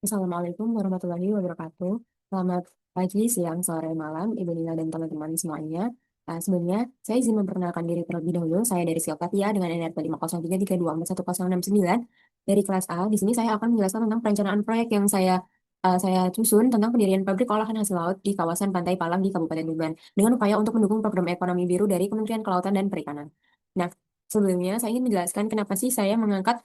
Assalamualaikum warahmatullahi wabarakatuh. Selamat pagi, siang, sore, malam, Ibu Nila dan teman-teman semuanya. Sebelumnya, saya izin memperkenalkan diri terlebih dahulu. Saya dari Silkatia dengan NRP 50332411069 dari kelas A. Di sini saya akan menjelaskan tentang perencanaan proyek yang saya susun tentang pendirian pabrik olahan hasil laut di kawasan Pantai Palang di Kabupaten Tuban dengan upaya untuk mendukung program ekonomi biru dari Kementerian Kelautan dan Perikanan. Nah, sebelumnya saya ingin menjelaskan kenapa sih saya mengangkat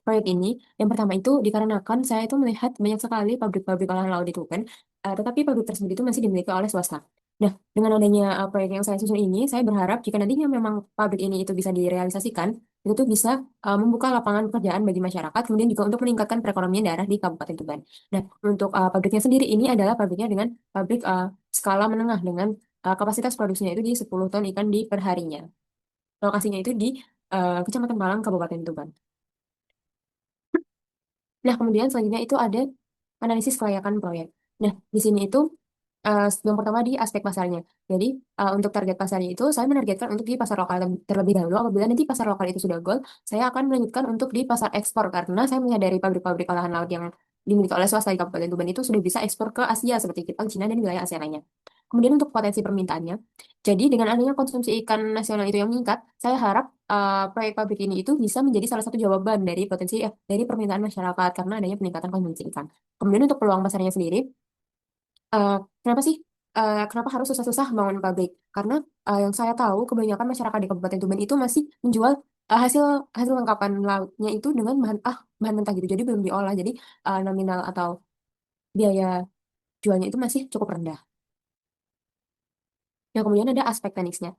proyek ini. Yang pertama itu dikarenakan saya itu melihat banyak sekali pabrik-pabrik olahan laut itu kan, tetapi pabrik tersebut itu masih dimiliki oleh swasta. Nah, dengan adanya proyek yang saya susun ini, saya berharap jika nantinya memang pabrik ini itu bisa direalisasikan, itu tuh bisa membuka lapangan pekerjaan bagi masyarakat, kemudian juga untuk meningkatkan perekonomian daerah di Kabupaten Tuban. Nah, untuk pabriknya sendiri ini adalah pabriknya dengan pabrik skala menengah dengan kapasitas produksinya itu di 10 ton ikan di perharinya. Lokasinya itu di Kecamatan Malang, Kabupaten Tuban. Nah, kemudian selanjutnya itu ada analisis kelayakan proyek. Nah, di sini itu yang pertama di aspek pasarnya. Jadi, untuk target pasarnya itu saya menargetkan untuk di pasar lokal terlebih dahulu. Apabila nanti pasar lokal itu sudah goal, saya akan melanjutkan untuk di pasar ekspor karena saya melihat dari pabrik-pabrik olahan laut yang dimiliki oleh swasta di Kabupaten Tuban itu sudah bisa ekspor ke Asia seperti Jepang, Cina, dan wilayah Asia lainnya. Kemudian untuk potensi permintaannya, jadi dengan adanya konsumsi ikan nasional itu yang meningkat, saya harap proyek pabrik ini itu bisa menjadi salah satu jawaban dari dari permintaan masyarakat karena adanya peningkatan konsumsi ikan. Kemudian untuk peluang pasarnya sendiri, eh, kenapa sih kenapa harus susah-susah bangun pabrik? Karena yang saya tahu kebanyakan masyarakat di Kabupaten Tuban itu masih menjual hasil hasil lengkapan lautnya itu dengan bahan mentah gitu. Jadi belum diolah. Jadi nominal atau biaya jualnya itu masih cukup rendah. Nah, kemudian ada aspek teknisnya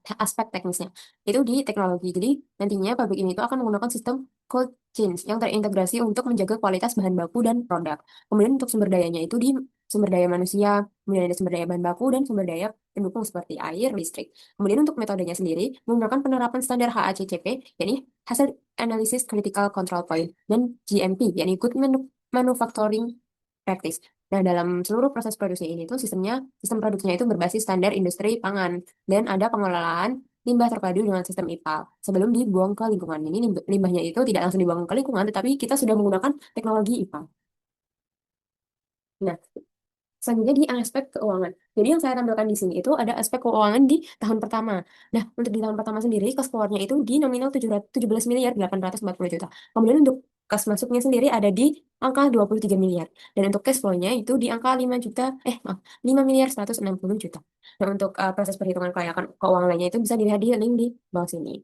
itu di teknologi. Jadi nantinya pabrik ini itu akan menggunakan sistem cold chain yang terintegrasi untuk menjaga kualitas bahan baku dan produk. Kemudian untuk sumber dayanya itu di sumber daya manusia, kemudian ada sumber daya bahan baku dan sumber daya pendukung seperti air, listrik. Kemudian untuk metodenya sendiri menggunakan penerapan standar HACCP, yakni hasil Analysis Critical Control Point, dan GMP, yakni Good Manufacturing Practice. Nah, dalam seluruh proses produksi ini tuh sistem produksinya itu berbasis standar industri pangan dan ada pengelolaan limbah terpadu dengan sistem IPAL sebelum dibuang ke lingkungan. Ini limbahnya itu tidak langsung dibuang ke lingkungan, tetapi kita sudah menggunakan teknologi IPAL. Nah, selanjutnya di aspek keuangan. Jadi yang saya tampilkan di sini itu ada aspek keuangan di tahun pertama. Nah, untuk di tahun pertama sendiri, kas keluarnya itu di nominal 17 miliar 840 juta. Kemudian untuk kas masuknya sendiri ada di angka 23 miliar. Dan untuk cash flow-nya itu di angka 5 juta, maaf, 5 miliar 160 juta. Nah, untuk proses perhitungan kelayakan keuangan lainnya itu bisa dilihat di link di bawah sini.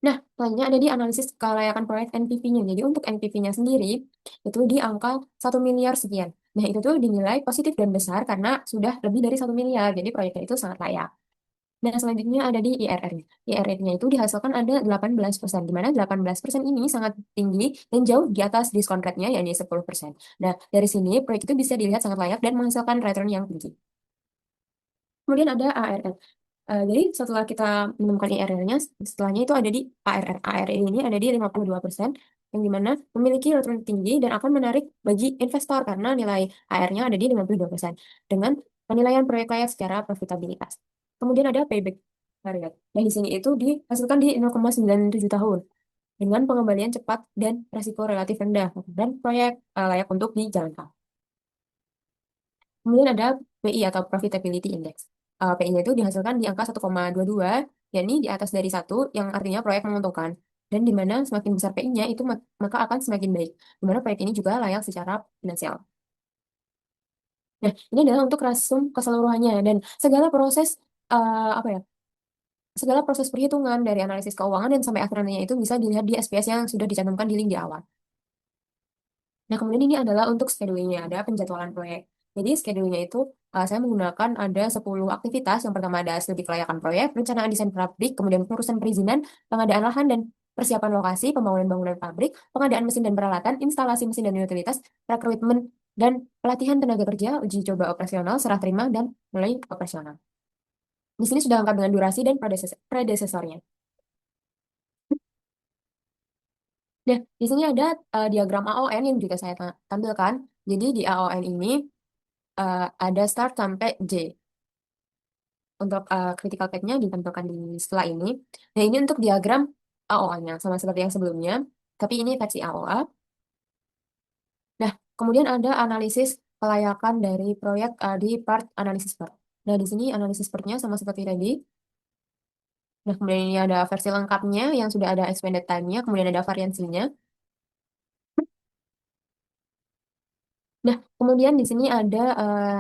Nah, selanjutnya ada di analisis kelayakan proyek NPV-nya. Jadi untuk NPV-nya sendiri itu di angka 1 miliar sekian. Nah, itu tuh dinilai positif dan besar karena sudah lebih dari 1 miliar. Jadi proyeknya itu sangat layak. Nah, selanjutnya ada di IRR-nya. IRR-nya itu dihasilkan ada 18%, di mana 18% ini sangat tinggi dan jauh di atas diskon rate-nya, yakni 10%. Nah, dari sini proyek itu bisa dilihat sangat layak dan menghasilkan return yang tinggi. Kemudian ada ARR. Jadi setelah kita menemukan IRR-nya, setelahnya itu ada di ARR. ARR ini ada di 52%, yang dimana memiliki return tinggi dan akan menarik bagi investor karena nilai ARR-nya ada di 52% dengan penilaian proyek layak secara profitabilitas. Kemudian ada payback period. Nah, di sini itu dihasilkan di 0,97 tahun dengan pengembalian cepat dan resiko relatif rendah dan proyek layak untuk dijalankan. Kemudian ada PI atau Profitability Index. PI-nya itu dihasilkan di angka 1,22, yakni di atas dari satu, yang artinya proyek menguntungkan. Dan di mana semakin besar PI-nya, itu maka akan semakin baik. Di mana proyek ini juga layak secara finansial. Nah, ini adalah untuk rasum keseluruhannya. Dan segala proses, apa ya, segala proses perhitungan dari analisis keuangan dan sampai akhirnya itu bisa dilihat di SPS yang sudah dicantumkan di link di awal. Nah, kemudian ini adalah untuk schedule-nya, ada penjadwalan proyek. Jadi, schedule-nya itu saya menggunakan ada 10 aktivitas. Yang pertama ada studi kelayakan proyek, perencanaan desain pabrik, kemudian pengurusan perizinan, pengadaan lahan dan persiapan lokasi, pembangunan bangunan pabrik, pengadaan mesin dan peralatan, instalasi mesin dan utilitas, rekrutmen dan pelatihan tenaga kerja, uji coba operasional, serah terima, dan mulai operasional. Di sini sudah lengkap dengan durasi dan predesesornya. Nah, di sini ada diagram AON yang juga saya tampilkan. Jadi di AON ini ada start sampai J. Untuk critical path-nya ditampilkan di setelah ini. Nah, ini untuk diagram AOA-nya, sama seperti yang sebelumnya. Tapi ini versi AOA. Nah, kemudian ada analisis kelayakan dari proyek di part analisis part. Nah, di sini analisis partnya sama seperti tadi. Nah, kemudian ini ada versi lengkapnya yang sudah ada expanded time-nya, kemudian ada variansinya. Nah, kemudian di sini ada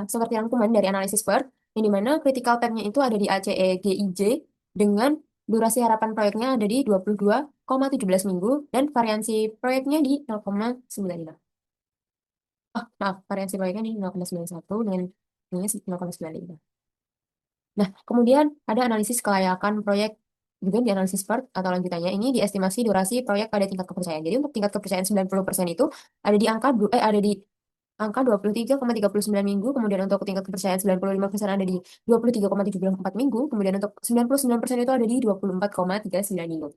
seperti rangkuman dari analisis PER, yang di mana critical time-nya itu ada di ACEGIJ dengan durasi harapan proyeknya ada di 22,17 minggu dan variansi proyeknya di 0,95. Oh, maaf, variansi proyeknya di 0,91 dengan ini 0,95. Nah, kemudian ada analisis kelayakan proyek juga di analisis PER atau lanjutannya ini diestimasi durasi proyek pada tingkat kepercayaan. Jadi untuk tingkat kepercayaan 90% itu ada di ada di angka 23,39 minggu, kemudian untuk tingkat kepercayaan 95% ada di 23,74 minggu, kemudian untuk 99% itu ada di 24,39 minggu.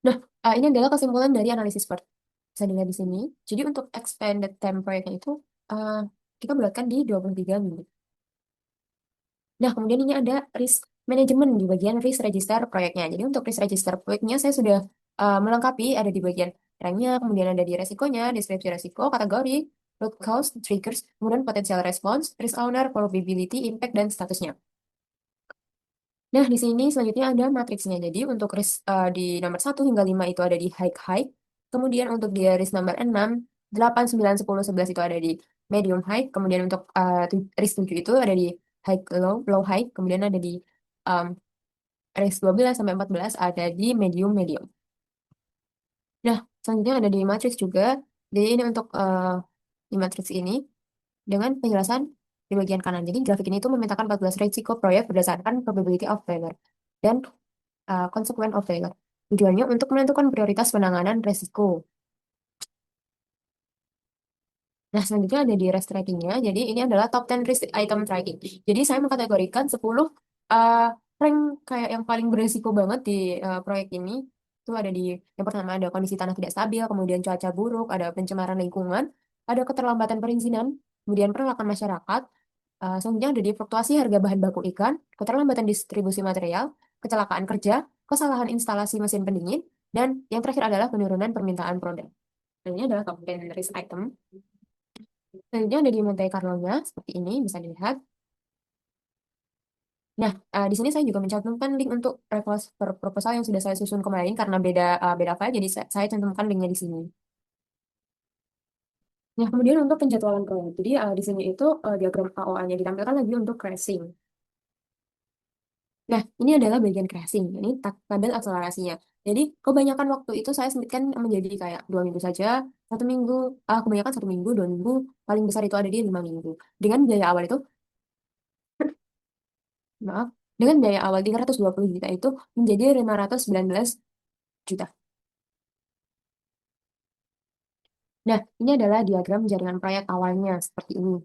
Nah, ini adalah kesimpulan dari analisis PER. Bisa dilihat di sini. Jadi untuk expanded time proyeknya itu eh, kita bulatkan di 23 minggu. Nah, kemudian ini ada risk management di bagian risk register proyeknya. Jadi untuk risk register proyeknya saya sudah melengkapi ada di bagian ranknya, kemudian ada di resikonya, deskripsi resiko, kategori, root cause, triggers, kemudian potential response, risk owner, probability, impact, dan statusnya. Nah, di sini selanjutnya ada matriksnya. Jadi untuk risk di nomor 1 hingga 5 itu ada di high. Kemudian untuk di risk nomor 6, 8, 9, 10, 11 itu ada di medium high. Kemudian untuk risk 7 itu ada di low high. Kemudian ada di um, risk 12 sampai 14 ada di medium medium. Nah, selanjutnya ada di matriks juga. Jadi ini untuk di matriks ini dengan penjelasan di bagian kanan. Jadi grafik ini itu memetakan 14 risiko proyek berdasarkan probability of failure dan consequence of failure. Tujuannya untuk menentukan prioritas penanganan risiko. Nah, selanjutnya ada di risk tracking-nya. Jadi ini adalah top 10 risk item tracking. Jadi saya mengkategorikan 10 uh, rank kayak yang paling beresiko banget di proyek ini. Itu ada di yang pertama ada kondisi tanah tidak stabil, kemudian cuaca buruk, ada pencemaran lingkungan, ada keterlambatan perizinan, kemudian penolakan masyarakat. Selanjutnya ada di fluktuasi harga bahan baku ikan, keterlambatan distribusi material, kecelakaan kerja, kesalahan instalasi mesin pendingin, dan yang terakhir adalah penurunan permintaan produk. Nah, ini adalah top 10 risk item. Selanjutnya ada di Monte Carlo-nya, seperti ini, bisa dilihat. Nah, di sini saya juga mencantumkan link untuk request per proposal yang sudah saya susun kemarin karena beda file, jadi saya cantumkan linknya di sini. Nah, kemudian untuk penjadwalan proyek. Jadi di sini itu diagram AOA-nya ditampilkan lagi untuk crashing. Nah, ini adalah bagian crashing. Ini tabel akselerasinya. Jadi, kebanyakan waktu itu saya sempitkan menjadi kayak 2 minggu saja, 1 minggu, kebanyakan 1 minggu, 2 minggu, paling besar itu ada di 5 minggu. Dengan biaya awal itu maaf, dengan biaya awal 320 juta itu menjadi 519 juta. Nah, ini adalah diagram jaringan proyek awalnya seperti ini.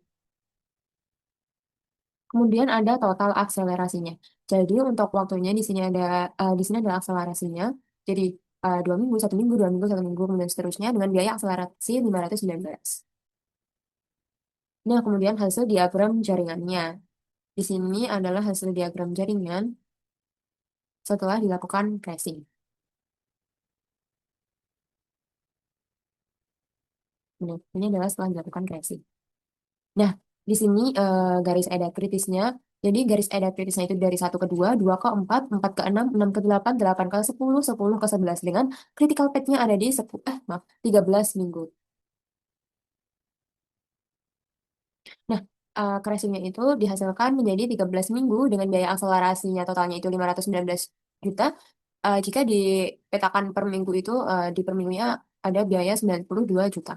Kemudian ada total akselerasinya. Jadi untuk waktunya di sini di sini ada akselerasinya. Jadi 2 minggu, 1 minggu, 2 minggu, 1 minggu, kemudian seterusnya dengan biaya akselerasi 519. Nah, kemudian hasil diagram jaringannya. Di sini adalah hasil diagram jaringan setelah dilakukan tracing. Nah, ini adalah setelah dilakukan tracing. Nah, di sini garis edat kritisnya. Jadi garis edat kritisnya itu dari 1 ke 2, 2 ke 4, 4 ke 6, 6 ke 8, 8 ke 10, 10 ke 11 dengan critical path-nya ada di 13 minggu. Nah, crashing-nya itu dihasilkan menjadi 13 minggu dengan biaya akselerasinya totalnya itu 519 juta. Jika dipetakan per minggu itu di per minggunya ada biaya 92 juta.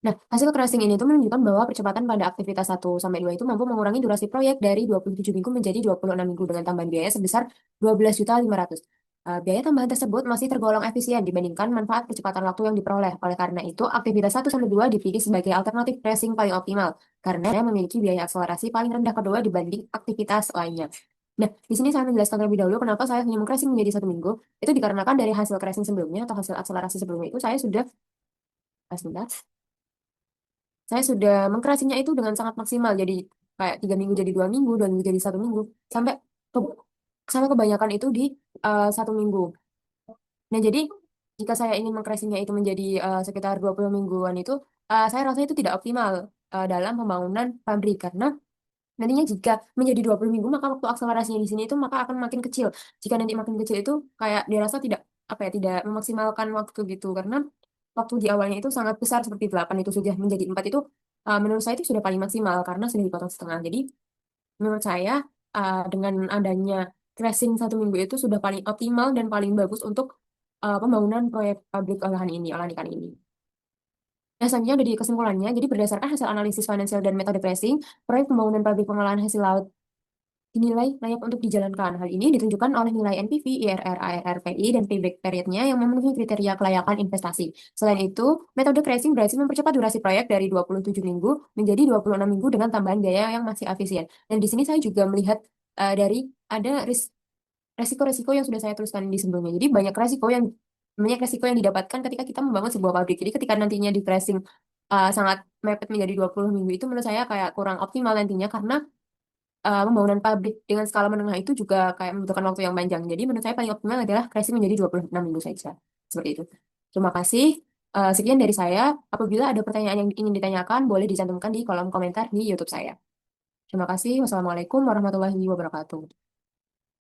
Nah, hasil crashing ini tuh menunjukkan bahwa percepatan pada aktivitas 1 sampai 2 itu mampu mengurangi durasi proyek dari 27 minggu menjadi 26 minggu dengan tambahan biaya sebesar 12.500. Biaya tambahan tersebut masih tergolong efisien dibandingkan manfaat percepatan waktu yang diperoleh. Oleh karena itu, aktivitas 1 sampai 2 dipilih sebagai alternatif crashing paling optimal karena memiliki biaya akselerasi paling rendah kedua dibanding aktivitas lainnya. Nah, di sini saya menjelaskan terlebih dahulu kenapa saya hanya meng-crashing menjadi 1 minggu. Itu dikarenakan dari hasil crashing sebelumnya atau hasil akselerasi sebelumnya itu saya sudah sebentar. Saya sudah mengkerasinya itu dengan sangat maksimal. Jadi kayak 3 minggu jadi 2 minggu, 2 minggu jadi 1 minggu. Sampai sama kebanyakan itu di 1 minggu. Nah, jadi jika saya ingin mengcrashingnya itu menjadi sekitar 20 mingguan itu, saya rasa itu tidak optimal dalam pembangunan pabrik karena nantinya jika menjadi 20 minggu maka waktu akselerasinya di sini itu maka akan makin kecil. Jika nanti makin kecil itu kayak dirasa tidak apa ya tidak memaksimalkan waktu gitu karena waktu di awalnya itu sangat besar seperti 8 itu sudah menjadi 4 itu menurut saya itu sudah paling maksimal karena sudah dipotong setengah. Jadi menurut saya dengan adanya crashing 1 minggu itu sudah paling optimal dan paling bagus untuk pembangunan proyek pabrik olahan ini, olahan ikan ini. Nah, selanjutnya udah di kesimpulannya. Jadi berdasarkan hasil analisis finansial dan metode pricing, proyek pembangunan pabrik pengolahan hasil laut dinilai layak untuk dijalankan. Hal ini ditunjukkan oleh nilai NPV, IRR, ARRPI, dan payback periodnya yang memenuhi kriteria kelayakan investasi. Selain itu, metode pricing berhasil mempercepat durasi proyek dari 27 minggu menjadi 26 minggu dengan tambahan biaya yang masih efisien. Dan di sini saya juga melihat dari ada resiko-resiko yang sudah saya tuliskan di sebelumnya. Jadi banyak resiko yang didapatkan ketika kita membangun sebuah pabrik. Jadi ketika nantinya di pricing sangat mepet menjadi 20 minggu itu menurut saya kayak kurang optimal nantinya karena pembangunan pabrik dengan skala menengah itu juga kayak membutuhkan waktu yang panjang. Jadi menurut saya paling optimal adalah pricing menjadi 26 minggu saja. Seperti itu. Terima kasih. Sekian dari saya. Apabila ada pertanyaan yang ingin ditanyakan, boleh dicantumkan di kolom komentar di YouTube saya. Terima kasih. Wassalamualaikum warahmatullahi wabarakatuh.